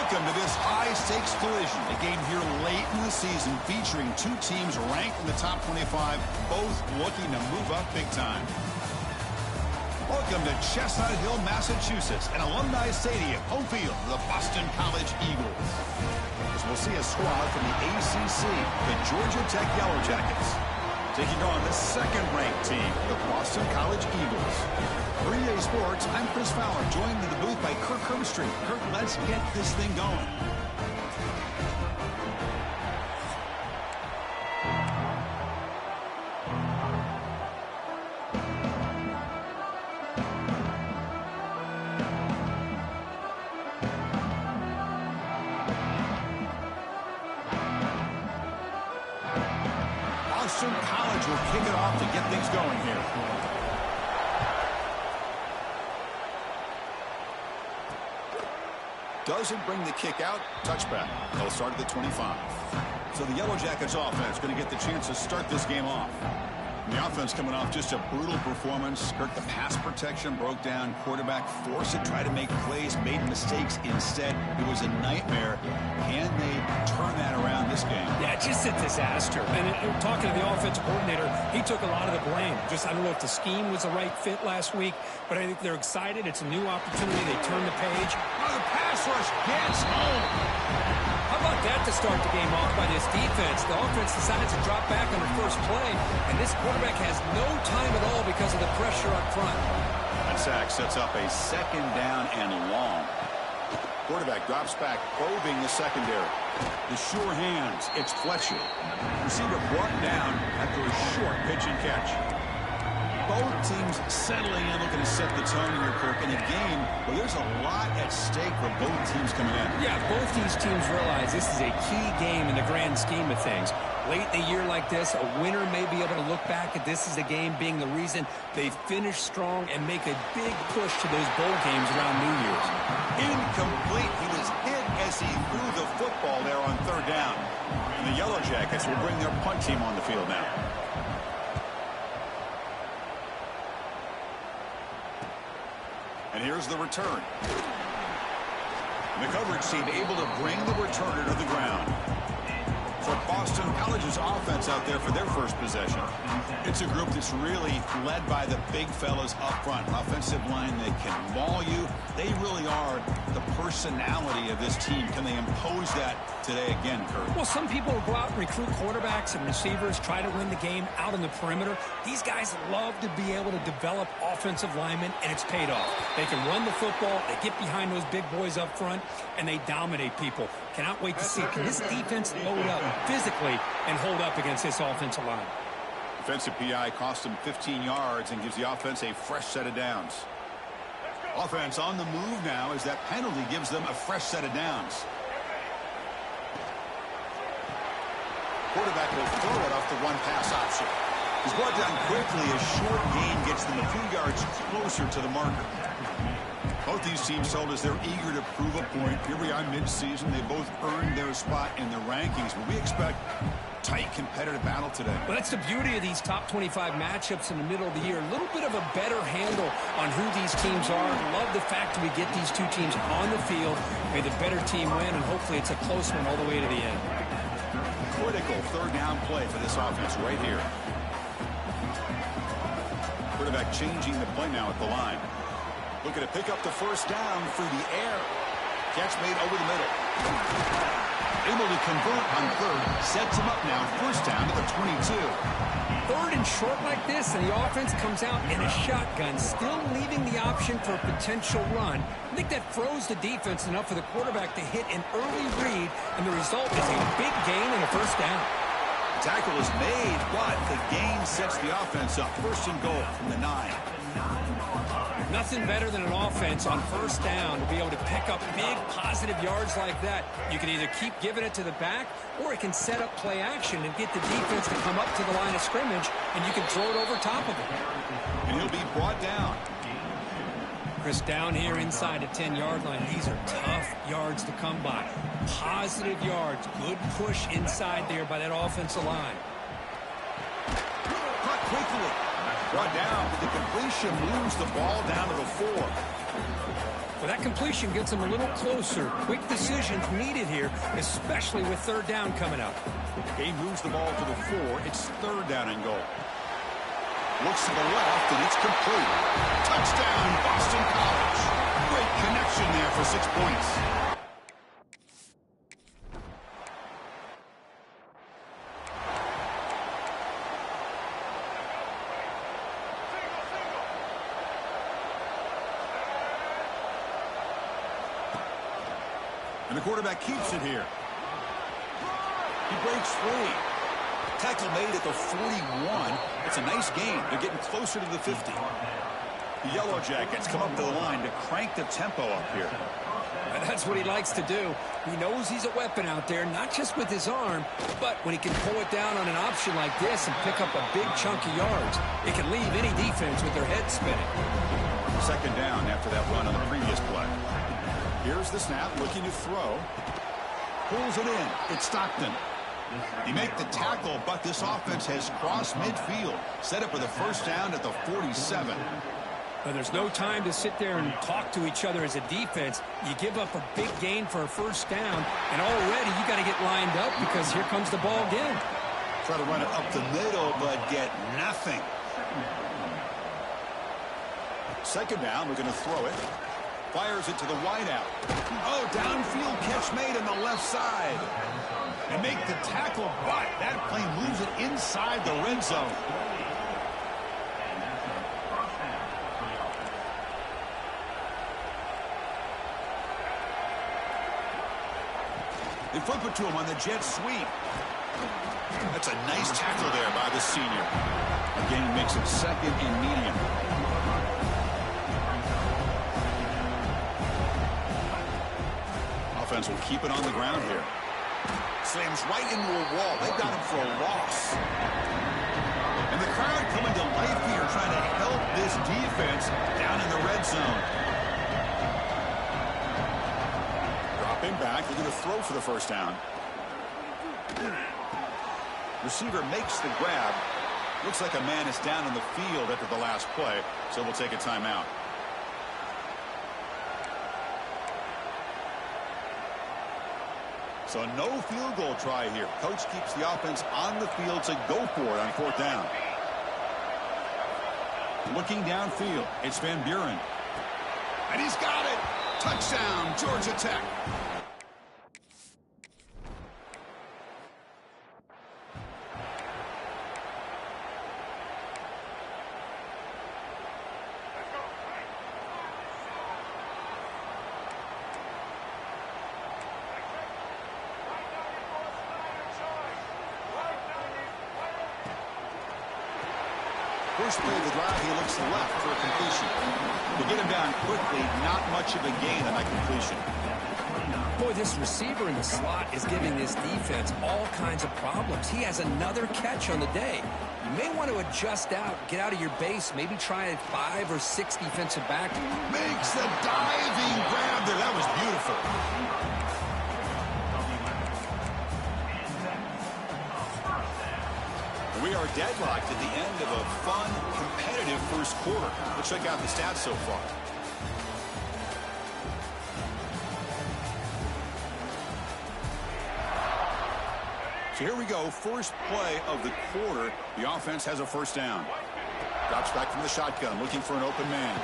Welcome to this high-stakes collision, a game here late in the season featuring two teams ranked in the top 25, both looking to move up big time. Welcome to Chestnut Hill, Massachusetts, an alumni stadium, home field of the Boston College Eagles. As we'll see a squad from the ACC, the Georgia Tech Yellow Jackets, taking on the second-ranked team, the Boston College Eagles. For EA Sports, I'm Chris Fowler, joined in the booth by Kirk Herbstreit. Kirk, let's get this thing going. Boston College will kick it off to get things going here. Doesn't bring the kick out. Touchback. They'll start at the 25. So the Yellow Jackets offense going to get the chance to start this game off. And the offense coming off just a brutal performance. Kirk, the pass protection broke down. Quarterback forced it, tried to make plays, made mistakes instead. It was a nightmare. Can they turn that around this game? Yeah, just a disaster. And talking to the offensive coordinator, he took a lot of the blame. I don't know if the scheme was the right fit last week, but I think they're excited. It's a new opportunity. They turn the page. Oh, the pass rush gets home. How about that to start the game off by this defense? The offense decides to drop back on the first play, and this quarterback has no time at all because of the pressure up front. That sack sets up a second down and long. Quarterback drops back, probing the secondary. The sure hands, it's Fletcher. Receiver brought down after a short pitch and catch. Both teams settling in, looking to set the tone here, Kirk, in a game where there's a lot at stake for both teams coming in. Yeah, both these teams realize this is a key game in the grand scheme of things. Late in a year like this, a winner may be able to look back at this as a game being the reason they finish strong and make a big push to those bowl games around New Year's. Incomplete. He was hit as he threw the football there on third down. And the Yellow Jackets will bring their punt team on the field now. And here's the return. And the coverage team able to bring the returner to the ground. For Boston College's offense out there for their first possession. It's a group that's really led by the big fellas up front. Offensive line that can maul you. They really are the personality of this team. Can they impose that today again, Kurt? Well, some people will go out and recruit quarterbacks and receivers, try to win the game out on the perimeter. These guys love to be able to develop offensive linemen, and it's paid off. They can run the football, they get behind those big boys up front, and they dominate people. Cannot wait to see, can this defense load up physically and hold up against this offensive line? Defensive PI cost him 15 yards and gives the offense a fresh set of downs. Offense on the move now as that penalty gives them a fresh set of downs. Quarterback will throw it off the one pass option. He's brought down quickly. A short gain gets them a few yards closer to the marker. Both these teams told us they're eager to prove a point. Here we are mid-season. They both earned their spot in the rankings, but we expect tight competitive battle today. Well, that's the beauty of these top 25 matchups in the middle of the year. A little bit of a better handle on who these teams are. Love the fact that we get these two teams on the field. May the better team win, and hopefully it's a close one all the way to the end. Critical third down play for this offense right here. Quarterback changing the play now at the line. Looking to pick up the first down through the air. Catch made over the middle. Able to convert on third. Sets him up now. First down to the 22. Third and short like this, and the offense comes out in a shotgun, still leaving the option for a potential run. I think that froze the defense enough for the quarterback to hit an early read, and the result is a big gain and a first down. Tackle is made, but the gain sets the offense up. First and goal from the 9. Nothing better than an offense on first down to be able to pick up big positive yards like that. You can either keep giving it to the back, or it can set up play action and get the defense to come up to the line of scrimmage, and you can throw it over top of it. And he'll be brought down. Chris, down here inside the 10-yard line, these are tough yards to come by. Positive yards, good push inside there by that offensive line. Cut quickly. Brought down, but the completion moves the ball down to the 4. Well, that completion gets them a little closer. Quick decisions needed here, especially with third down coming up. He moves the ball to the 4. It's third down and goal. Looks to the left, and it's complete. Touchdown, Boston College. Great connection there for 6 points. And the quarterback keeps it here. He breaks free. Tackle made at the 41. It's a nice gain. They're getting closer to the 50. The Yellow Jackets come up to the line to crank the tempo up here. And that's what he likes to do. He knows he's a weapon out there, not just with his arm, but when he can pull it down on an option like this and pick up a big chunk of yards, it can leave any defense with their head spinning. Second down after that run on the previous play. Here's the snap, looking to throw. Pulls it in. It's Stockton. He make the tackle, but this offense has crossed midfield. Set up for the first down at the 47. Well, there's no time to sit there and talk to each other as a defense. You give up a big gain for a first down, and already you got to get lined up because here comes the ball again. Try to run it up the middle, but get nothing. Second down, we're going to throw it. Fires it to the wideout. Oh, downfield catch made on the left side. And make the tackle, but that plane moves it inside the red zone. They flip it to him on the jet sweep. That's a nice tackle there by the senior. Again, makes it second and medium. Offense will keep it on the ground here. Slams right into a wall. They've got him for a loss. And the crowd coming to life here, trying to help this defense down in the red zone. Dropping back. They're going to throw for the first down. Receiver makes the grab. Looks like a man is down in the field after the last play, so we'll take a timeout. So no field goal try here. Coach keeps the offense on the field to go for it on fourth down. Looking downfield, it's Van Buren. And he's got it. Touchdown, Georgia Tech. First play of the drive, he looks left for a completion. To get him down quickly, not much of a gain on that completion. Boy, this receiver in the slot is giving this defense all kinds of problems. He has another catch on the day. You may want to adjust out, get out of your base, maybe try a 5 or 6 defensive back. Makes the diving grab there. That was beautiful. We are deadlocked at the end of a fun, competitive first quarter. Let's check out the stats so far. So here we go. First play of the quarter. The offense has a first down. Drops back from the shotgun, looking for an open man.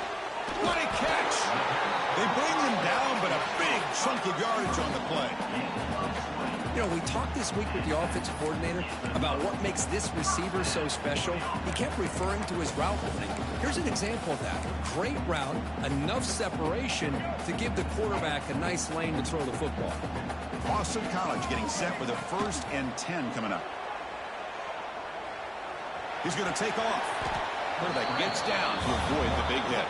What a catch! They bring him down, but a big chunk of yardage on the play. You know, we talked this week with the offensive coordinator about what makes this receiver so special. He kept referring to his route running. Here's an example of that. Great route, enough separation to give the quarterback a nice lane to throw the football. Boston College getting set with a 1st and 10 coming up. He's going to take off. Quarterback gets down to avoid the big hit.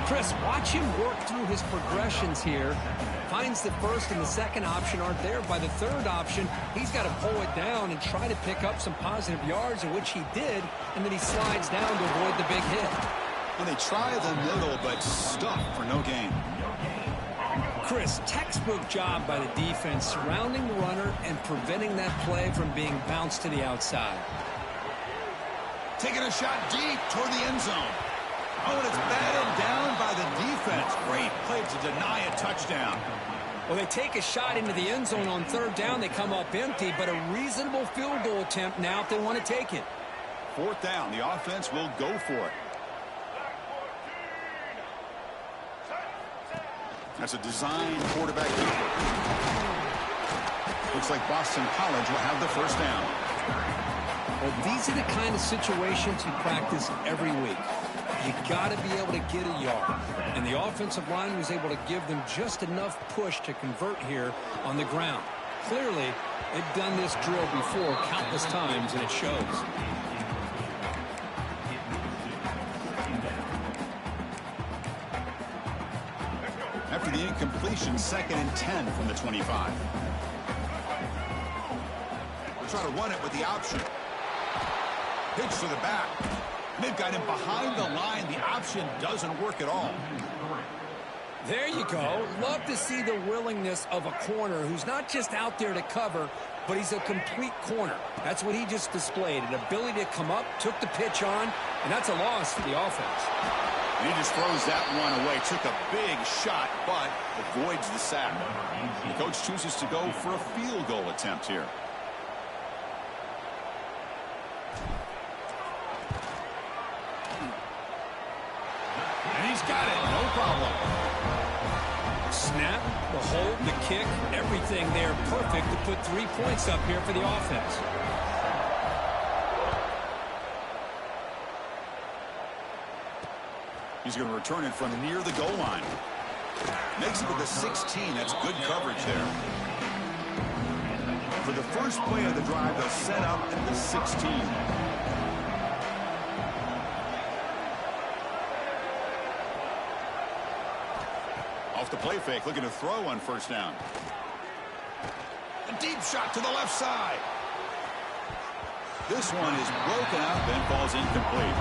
Chris, watch him work through his progressions here. Finds the first and the second option aren't there. By the third option, he's got to pull it down and try to pick up some positive yards, in which he did, and then he slides down to avoid the big hit. And they try the middle, but stuck for no gain. Chris, textbook job by the defense surrounding the runner and preventing that play from being bounced to the outside. Taking a shot deep toward the end zone. Oh, and it's batted down by the defense. Great play to deny a touchdown. Well, they take a shot into the end zone on third down. They come up empty, but a reasonable field goal attempt now if they want to take it. Fourth down. The offense will go for it. That's a design quarterback keeper. Looks like Boston College will have the first down. Well, these are the kind of situations you practice every week. You got to be able to get a yard. And the offensive line was able to give them just enough push to convert here on the ground. Clearly, they've done this drill before countless times, and it shows. After the incompletion, 2nd and 10 from the 25. We'll try to run it with the option. Pitch to the back. They've got him behind the line. The option doesn't work at all. There you go. Love to see the willingness of a corner who's not just out there to cover, but he's a complete corner. That's what he just displayed, an ability to come up, took the pitch on, and that's a loss for the offense. And he just throws that one away. Took a big shot, but avoids the sack. The coach chooses to go for a field goal attempt here. And he's got it. No problem. Snap, the hold, the kick, everything there perfect to put 3 points up here for the offense. He's going to return it from near the goal line. Makes it to the 16. That's good coverage there. For the first play of the drive, they'll set up at the 16. Off the play fake, looking to throw on first down. A deep shot to the left side. This one is broken up and falls incomplete.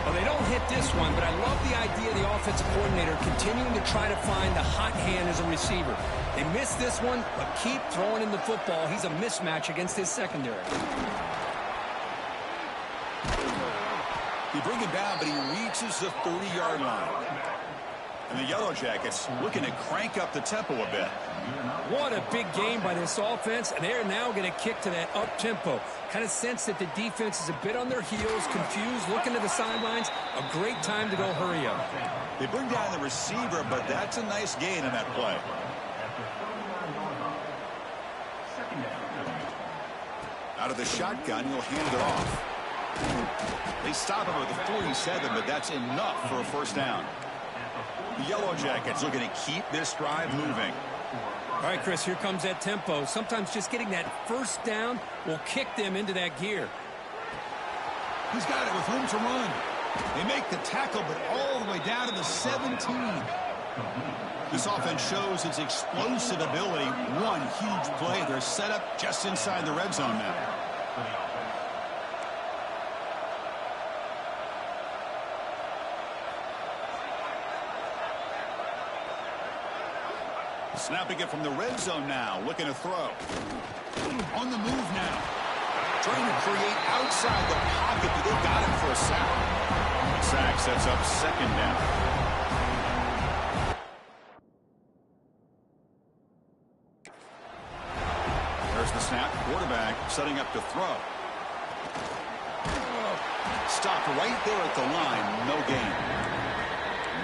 Well, they don't hit this one, but I love the idea of the offensive coordinator continuing to try to find the hot hand as a receiver. They missed this one, but keep throwing in the football. He's a mismatch against his secondary. He brings him down, but he reaches the 30-yard line. And the Yellow Jackets looking to crank up the tempo a bit. What a big game by this offense, and they're now going to kick to that up-tempo. Kind of sense that the defense is a bit on their heels, confused, looking to the sidelines. A great time to go hurry up. They bring down the receiver, but that's a nice gain in that play. Out of the shotgun, he'll hand it off. They stop him at the 47, but that's enough for a first down. The Yellow Jackets looking to keep this drive moving. All right, Chris, here comes that tempo. Sometimes just getting that first down will kick them into that gear. He's got it with room to run. They make the tackle, but all the way down to the 17. This offense shows its explosive ability. One huge play. They're set up just inside the red zone now. Snapping it from the red zone now, looking to throw. On the move now. Trying to create outside the pocket, but they got him for a sack. Sack sets up second down. There's the snap. Quarterback setting up to throw. Stopped right there at the line. No gain.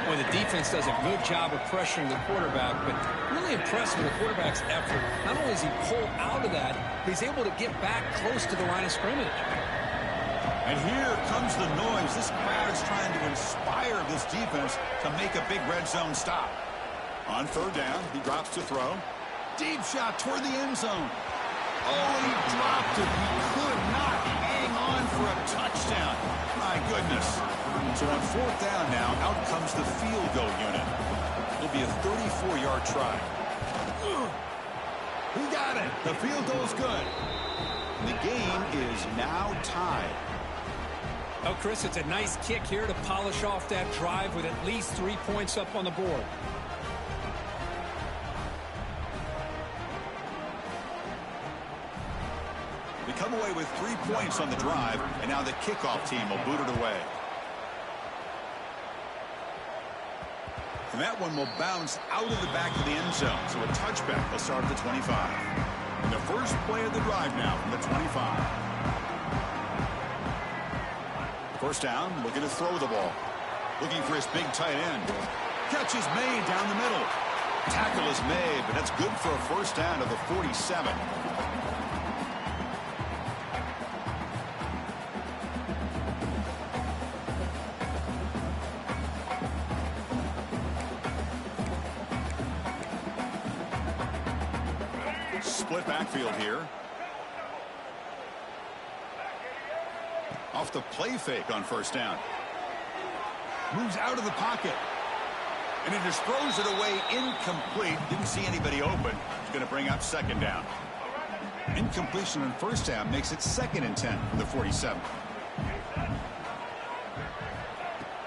Boy, the defense does a good job of pressuring the quarterback, but really impressed with the quarterback's effort. Not only does he pull out of that, but he's able to get back close to the line of scrimmage. And here comes the noise. This crowd is trying to inspire this defense to make a big red zone stop. On third down, he drops to throw. Deep shot toward the end zone. Oh, he dropped it. He could not hang on for a touchdown. My goodness. So on fourth down now, out comes the field goal unit. It'll be a 34-yard try. He got it. The field goal's good. The game is now tied. Oh, Chris, it's a nice kick here to polish off that drive with at least 3 points up on the board. They come away with 3 points on the drive, and now the kickoff team will boot it away. And that one will bounce out of the back of the end zone. So a touchback will start at the 25. And the first play of the drive now from the 25. First down, looking to throw the ball. Looking for his big tight end. Catch is made down the middle. Tackle is made, but that's good for a first down to the 47. Split backfield here. Off the play fake on first down. Moves out of the pocket. And he just throws it away incomplete. Didn't see anybody open. He's going to bring up second down. Incompletion on first down makes it 2nd and 10 for the 47.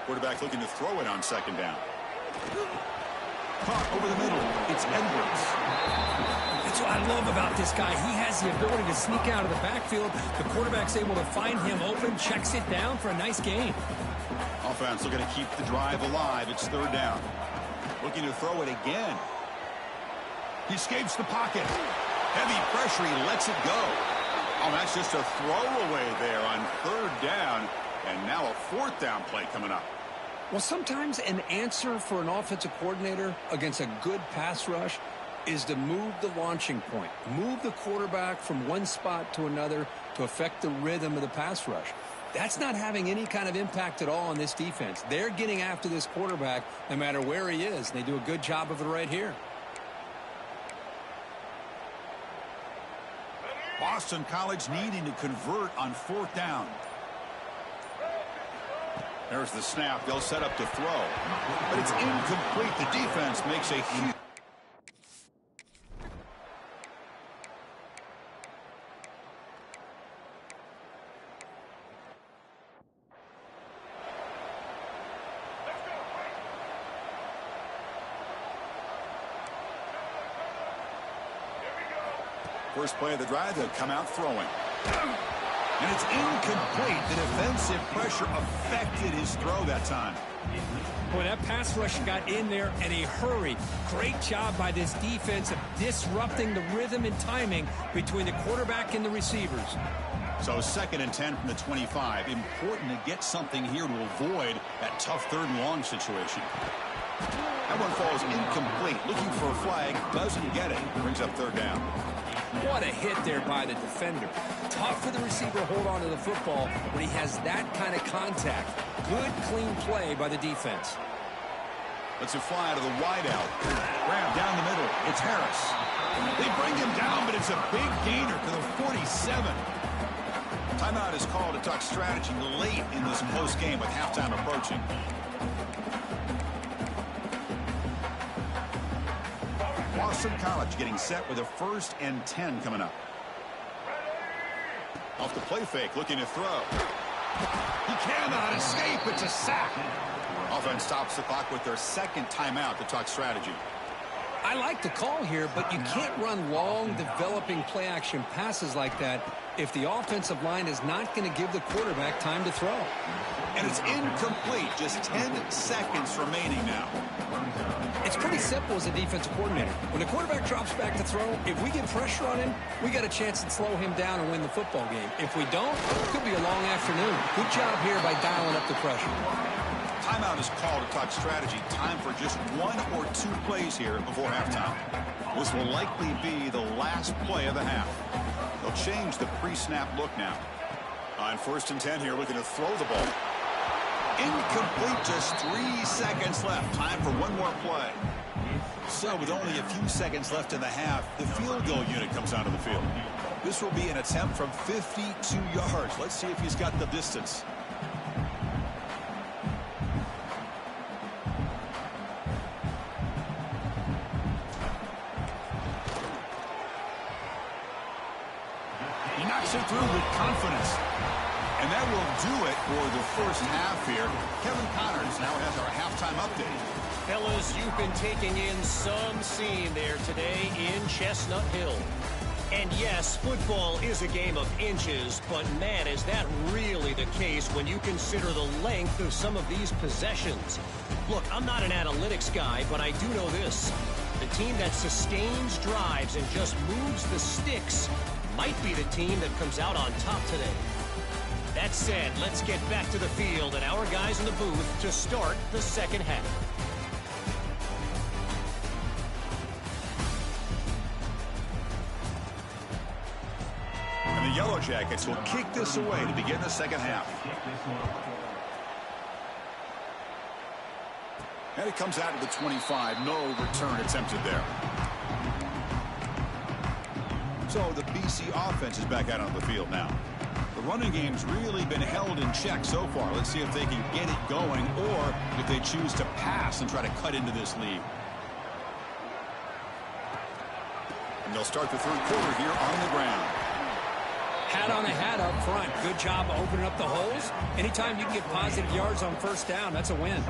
Quarterback looking to throw it on second down. Caught over the middle. It's Edwards. That's what I love about this guy. He has the ability to sneak out of the backfield. The quarterback's able to find him open, checks it down for a nice gain. Offense looking to keep the drive alive. It's third down. Looking to throw it again. He escapes the pocket. Heavy pressure. He lets it go. Oh, that's just a throwaway there on third down. And now a fourth down play coming up. Well, sometimes an answer for an offensive coordinator against a good pass rush is to move the launching point. Move the quarterback from one spot to another to affect the rhythm of the pass rush. That's not having any kind of impact at all on this defense. They're getting after this quarterback no matter where he is. They do a good job of it right here. Boston College needing to convert on fourth down. There's the snap. They'll set up to throw. But it's incomplete. The defense makes a huge... First play of the drive, they'll come out throwing. And it's incomplete. The defensive pressure affected his throw that time. Boy, that pass rush got in there in a hurry. Great job by this defense of disrupting the rhythm and timing between the quarterback and the receivers. So 2nd and 10 from the 25. Important to get something here to avoid that tough third and long situation. That one falls incomplete. Looking for a flag. Doesn't get it. Brings up third down. What a hit there by the defender. Tough for the receiver to hold on to the football when he has that kind of contact. Good, clean play by the defense. Let's it fly out of the wideout. Grab down the middle. It's Harris. They bring him down, but it's a big gainer to the 47. Timeout is called to talk strategy late in this close game with halftime approaching. Boston College getting set with a 1st and 10 coming up. Off the play fake, looking to throw. He cannot escape. It's a sack. Offense stops the clock with their 2nd timeout to talk strategy. I like the call here, but you can't run long, developing play-action passes like that if the offensive line is not going to give the quarterback time to throw. And it's incomplete. Just 10 seconds remaining now. It's pretty simple as a defensive coordinator. When the quarterback drops back to throw, if we get pressure on him, we got a chance to slow him down and win the football game. If we don't, it could be a long afternoon. Good job here by dialing up the pressure. Timeout is called to talk strategy. Time for just 1 or 2 plays here before halftime. This will likely be the last play of the half. They'll change the pre-snap look now. On 1st and 10 here, looking to throw the ball. Incomplete, just 3 seconds left. Time for one more play. So with only a few seconds left in the half, the field goal unit comes onto the field. This will be an attempt from 52 yards. Let's see if he's got the distance. He knocks it through with confidence. And that will do it for the first half here. Kevin Connors now has our halftime update. Fellas, you've been taking in some scene there today in Chestnut Hill. And yes, football is a game of inches, but man, is that really the case when you consider the length of some of these possessions. Look, I'm not an analytics guy, but I do know this. The team that sustains drives and just moves the sticks might be the team that comes out on top today. That said, let's get back to the field and our guys in the booth to start the second half. And the Yellow Jackets will kick this away to begin the second half. And it comes out to the 25. No return attempted there. So the BC offense is back out on the field now. The running game's really been held in check so far. Let's see if they can get it going or if they choose to pass and try to cut into this lead. And they'll start the third quarter here on the ground. Hat on a hat up front. Good job opening up the holes. Anytime you can get positive yards on first down, that's a win.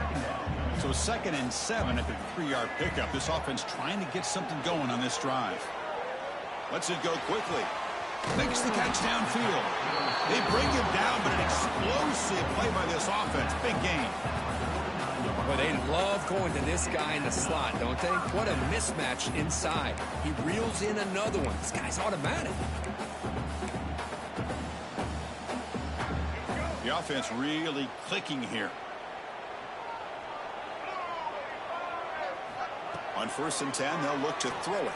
So 2nd and 7 at the 3-yard pickup. This offense trying to get something going on this drive. Lets it go quickly. Makes the catch downfield. They bring him down, but an explosive play by this offense. Big gain. Well, they love going to this guy in the slot, don't they? What a mismatch inside. He reels in another one. This guy's automatic. The offense really clicking here. On 1st and 10, they'll look to throw it.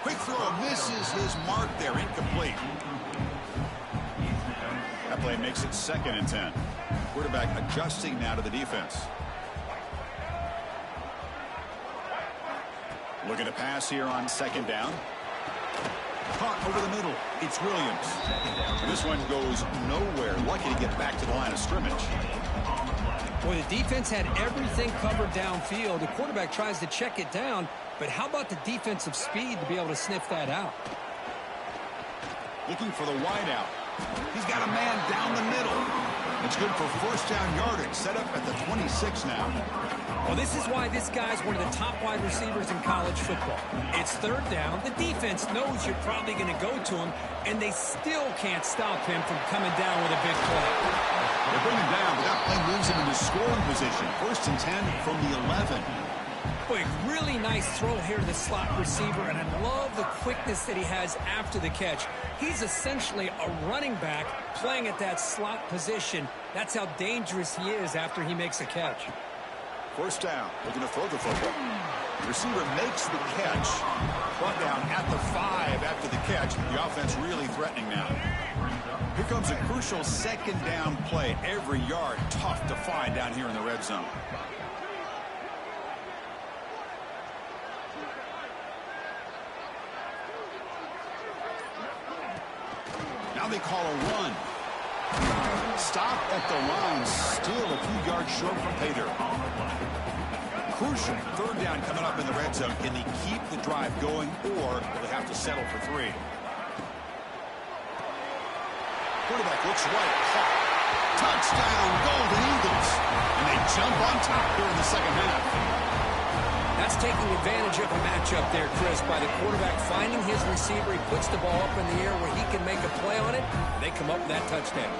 Quick throw misses his mark there, incomplete. That play makes it 2nd and 10. Quarterback adjusting now to the defense. Looking to pass here on 2nd down. Caught over the middle. It's Williams. This one goes nowhere. Lucky to get back to the line of scrimmage. Well, the defense had everything covered downfield. The quarterback tries to check it down, but how about the defensive speed to be able to sniff that out? Looking for the wideout. He's got a man down the middle. It's good for 1st down yardage. Set up at the 26 now. Well, this is why this guy's one of the top wide receivers in college football. It's 3rd down. The defense knows you're probably going to go to him, and they still can't stop him from coming down with a big play. They bring him down, but that play moves him into scoring position. 1st and 10 from the 11. Boy, really nice throw here to the slot receiver, and I love the quickness that he has after the catch. He's essentially a running back playing at that slot position. That's how dangerous he is after he makes a catch. 1st down, looking to throw the football. The receiver makes the catch. Brought down at the 5 after the catch. The offense really threatening now. Here comes a crucial 2nd down play. Every yard tough to find down here in the red zone. Now they call a run. Stop at the line. Still a few yards short from pay dirt. Crucial 3rd down coming up in the red zone. Can they keep the drive going, or will they have to settle for 3? Quarterback looks right. Touchdown, Golden Eagles. And they jump on top here in the second half. That's taking advantage of a matchup there, Chris, by the quarterback finding his receiver. He puts the ball up in the air where he can make a play on it. They come up with that touchdown.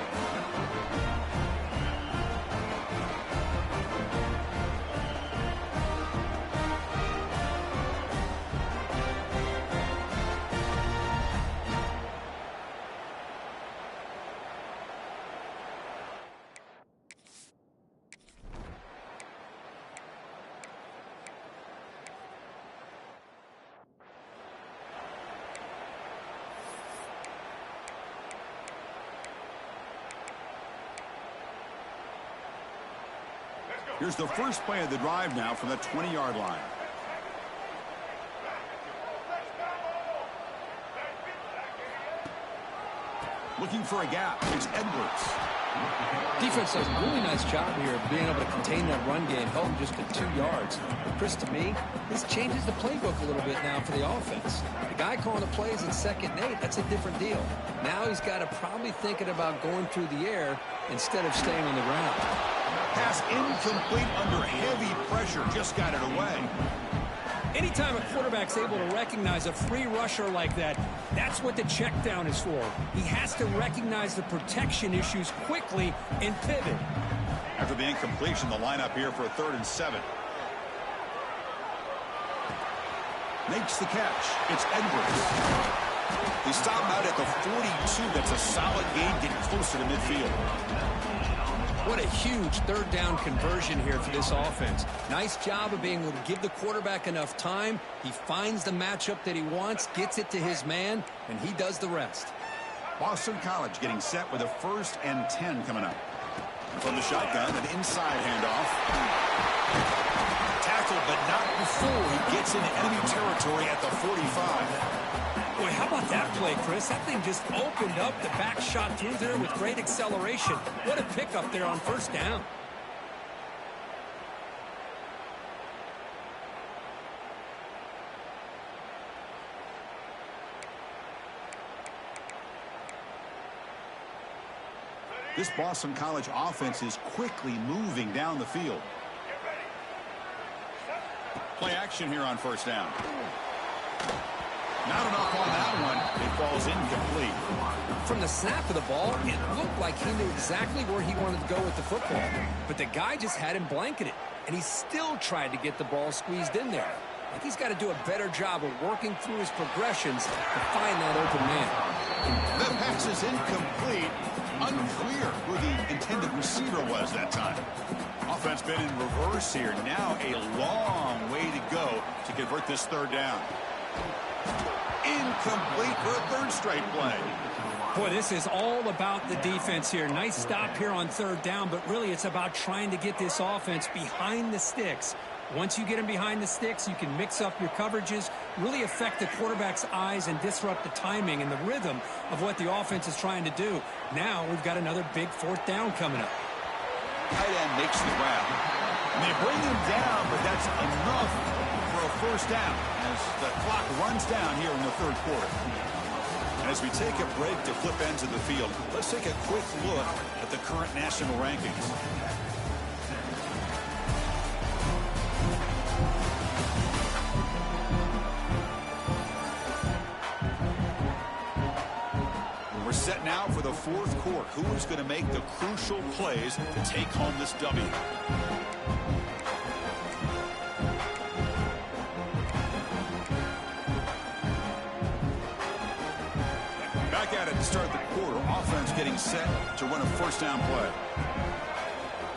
Here's the first play of the drive now from the 20-yard line. Looking for a gap. It's Edwards. Defense does a really nice job here of being able to contain that run game, held him just to 2 yards. But Chris, to me, this changes the playbook a little bit now for the offense. The guy calling the plays in 2nd and 8, that's a different deal. Now he's got to probably thinking about going through the air instead of staying on the ground. Pass incomplete under heavy pressure. Just got it away. Anytime a quarterback's able to recognize a free rusher like that, that's what the check down is for. He has to recognize the protection issues quickly and pivot. After the incompletion, the lineup here for a 3rd and 7. Makes the catch. It's Edwards. They stop him out at the 42. That's a solid gain, getting closer to midfield. What a huge 3rd down conversion here for this offense. Nice job of being able to give the quarterback enough time. He finds the matchup that he wants, gets it to his man, and he does the rest. Boston College getting set with a 1st and 10 coming up. From the shotgun, an inside handoff. Tackled, but not before he gets into enemy territory at the 45. Boy, how about that play, Chris? That thing just opened up. The back shot through there with great acceleration. What a pickup there on 1st down. This Boston College offense is quickly moving down the field. Play action here on 1st down. Not enough on that one. It falls incomplete. From the snap of the ball, it looked like he knew exactly where he wanted to go with the football. But the guy just had him blanketed, and he still tried to get the ball squeezed in there. I think he's got to do a better job of working through his progressions to find that open man. The pass is incomplete. Unclear who the intended receiver was that time. Offense been in reverse here. Now a long way to go to convert this 3rd down. Incomplete for a 3rd straight play. Boy, this is all about the defense here. Nice stop here on 3rd down, but really it's about trying to get this offense behind the sticks. Once you get them behind the sticks, you can mix up your coverages, really affect the quarterback's eyes and disrupt the timing and the rhythm of what the offense is trying to do. Now we've got another big 4th down coming up. Tight end makes the grab. And they bring him down, but that's enough for a 1st down as the clock runs down here in the 3rd quarter. And as we take a break to flip ends of the field, let's take a quick look at the current national rankings. We're set now for the 4th quarter. Who is going to make the crucial plays to take home this W? Back at it to start the quarter. Offense getting set to run a 1st down play.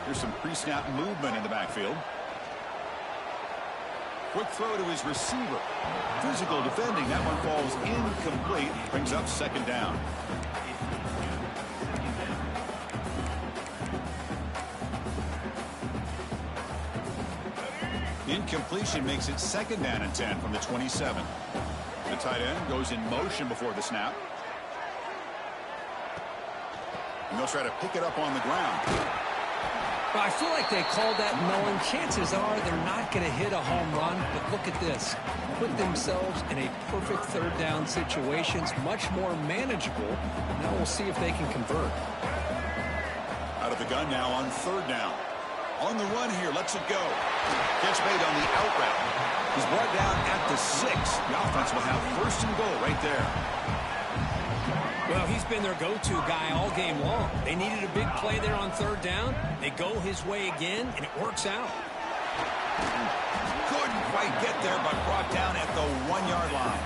Here's some pre-snap movement in the backfield. Quick throw to his receiver. Physical defending. That one falls incomplete. Brings up 2nd down. Incompletion makes it 2nd down and 10 from the 27. The tight end goes in motion before the snap. And they'll try to pick it up on the ground. Well, I feel like they called that knowing chances are they're not going to hit a home run. But look at this. Put themselves in a perfect 3rd down situations, much more manageable. Now we'll see if they can convert. Out of the gun now on 3rd down. On the run here, lets it go. Gets made on the out route. He's brought down at the 6. The offense will have 1st and goal right there. Well, he's been their go-to guy all game long. They needed a big play there on 3rd down. They go his way again, and it works out. Couldn't quite get there, but brought down at the 1-yard line.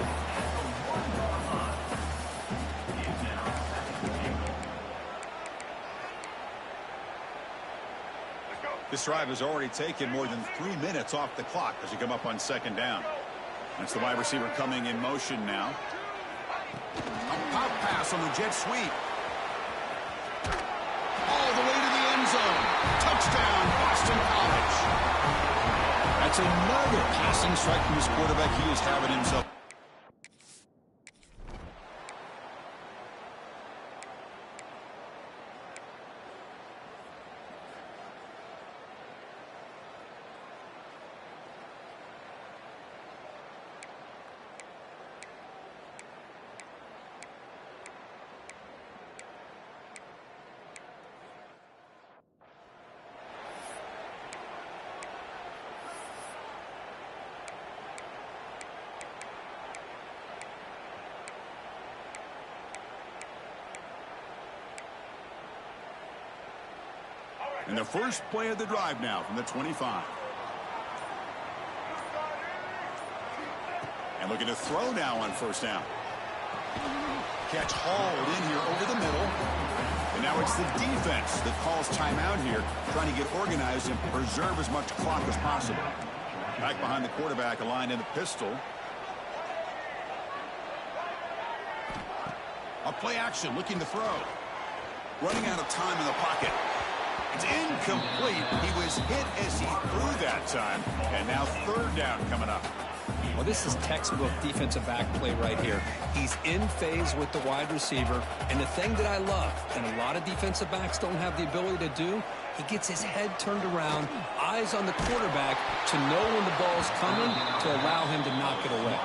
This drive has already taken more than 3 minutes off the clock as you come up on 2nd down. That's the wide receiver coming in motion now. A pop pass on the jet sweep. All the way to the end zone. Touchdown, Boston College. That's another passing strike from his quarterback. He is having himself. And the first play of the drive now from the 25. And looking to throw now on first down. Catch hauled in here over the middle. And now it's the defense that calls timeout here, trying to get organized and preserve as much clock as possible. Back behind the quarterback, aligned in the pistol. A play action, looking to throw. Running out of time in the pocket. It's incomplete. He was hit as he threw that time. And now third down coming up. Well, this is textbook defensive back play right here. He's in phase with the wide receiver. And the thing that I love, and a lot of defensive backs don't have the ability to do, he gets his head turned around, eyes on the quarterback to know when the ball's coming to allow him to knock it away.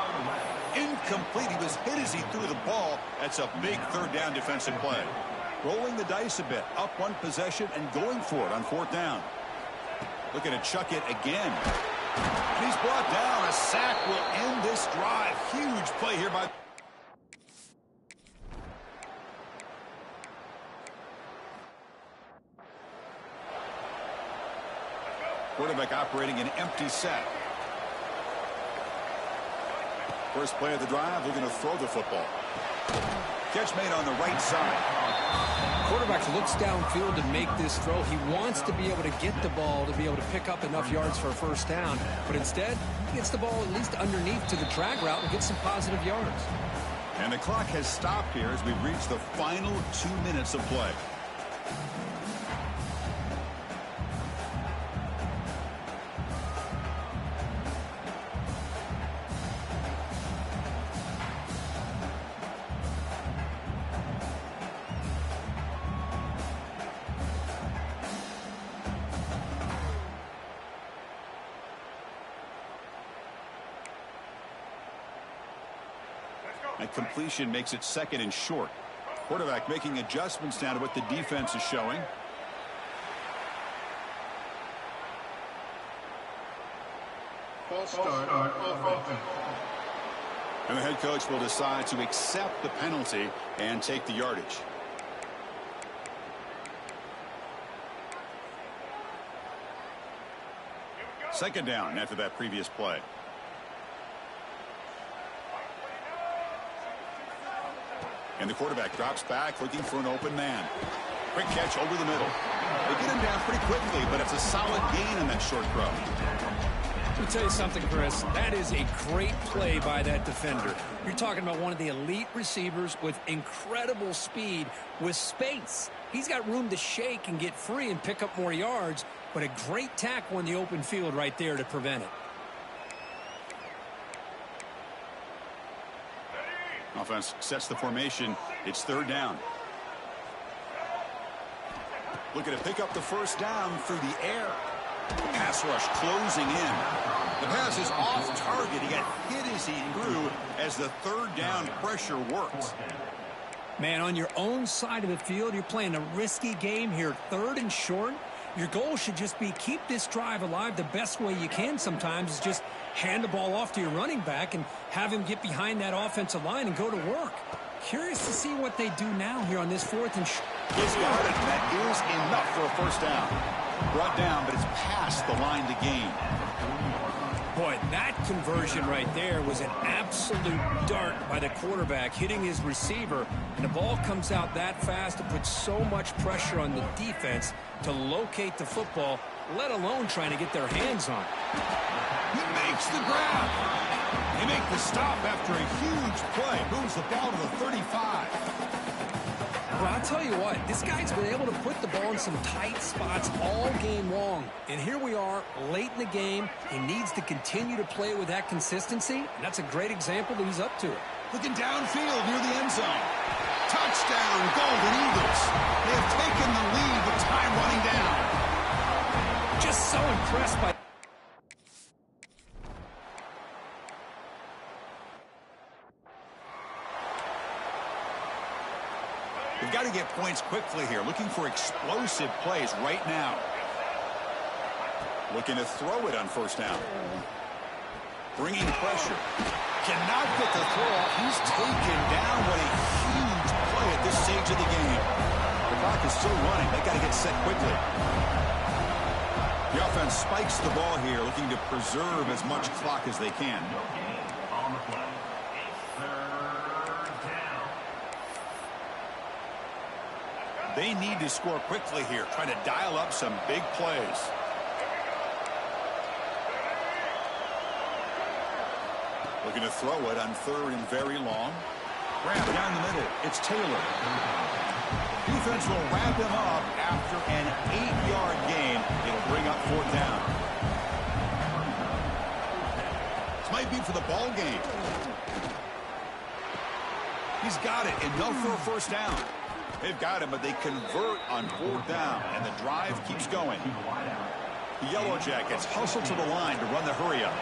Incomplete. He was hit as he threw the ball. That's a big third down defensive play. Rolling the dice a bit, up one possession and going for it on fourth down. Looking to chuck it again. And he's brought down. A sack will end this drive. Huge play here by... Quarterback operating an empty set. First play of the drive, looking to throw the football. Catch made on the right side. Quarterback looks downfield to make this throw. He wants to be able to get the ball to be able to pick up enough yards for a first down. But instead, he gets the ball at least underneath to the drag route and gets some positive yards. And the clock has stopped here as we've reached the final 2 minutes of play. And completion makes it second and short. Quarterback making adjustments now to what the defense is showing. False start offense. And the head coach will decide to accept the penalty and take the yardage. Second down after that previous play. And the quarterback drops back looking for an open man. Quick catch over the middle. They get him down pretty quickly, but it's a solid gain in that short throw. Let me tell you something, Chris. That is a great play by that defender. You're talking about one of the elite receivers with incredible speed with space. He's got room to shake and get free and pick up more yards, but a great tackle in the open field right there to prevent it. Offense sets the formation. It's third down. Looking to pick up the first down through the air. Pass rush closing in. The pass is off target. He got hit as he threw as the third down pressure works. Man, on your own side of the field, you're playing a risky game here. Third and short. Your goal should just be keep this drive alive the best way you can sometimes is just hand the ball off to your running back and have him get behind that offensive line and go to work. Curious to see what they do now here on this fourth and short. He's got it. That is enough for a first down. Brought down, but it's past the line to gain. Boy, that conversion right there was an absolute dart by the quarterback hitting his receiver, and the ball comes out that fast to put so much pressure on the defense to locate the football, let alone trying to get their hands on it. He makes the grab. They make the stop after a huge play. Moves the ball to the 35. Well, I'll tell you what, this guy's been able to put the ball in some tight spots all game long. And here we are, late in the game. He needs to continue to play with that consistency. And that's a great example that he's up to it. Looking downfield near the end zone. Touchdown, Golden Eagles. They have taken the lead with time running down. Just so impressed by... They've got to get points quickly here. Looking for explosive plays right now. Looking to throw it on first down. Bringing pressure. Cannot get the throw off. He's taken down. What a huge play at this stage of the game. The clock is still running. They got to get set quickly. The offense spikes the ball here, looking to preserve as much clock as they can. They need to score quickly here, trying to dial up some big plays. Looking to throw it on 3rd and very long. Grab down the middle. It's Taylor. Defense will wrap him up after an 8-yard gain. It'll bring up 4th down. This might be for the ball game. He's got it, and they'll throw 1st down. They've got him, but they convert on 4th down, and the drive keeps going. The Yellow Jackets hustle to the line to run the hurry-up.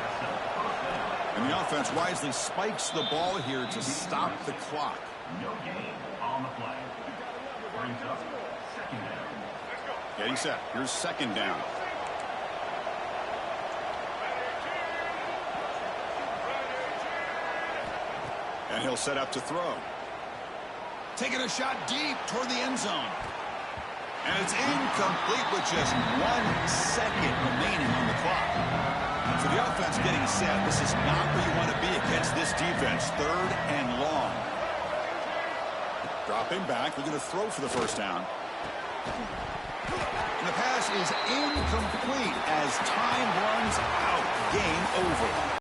And the offense wisely spikes the ball here to stop the clock. No gain on the play. Brings up 2nd down. Getting set. Here's 2nd down. And he'll set up to throw. Taking a shot deep toward the end zone. And it's incomplete with just 1 second remaining on the clock. So the offense getting set. This is not where you want to be against this defense. 3rd and long. Dropping back. Looking to throw for the 1st down. And the pass is incomplete as time runs out. Game over.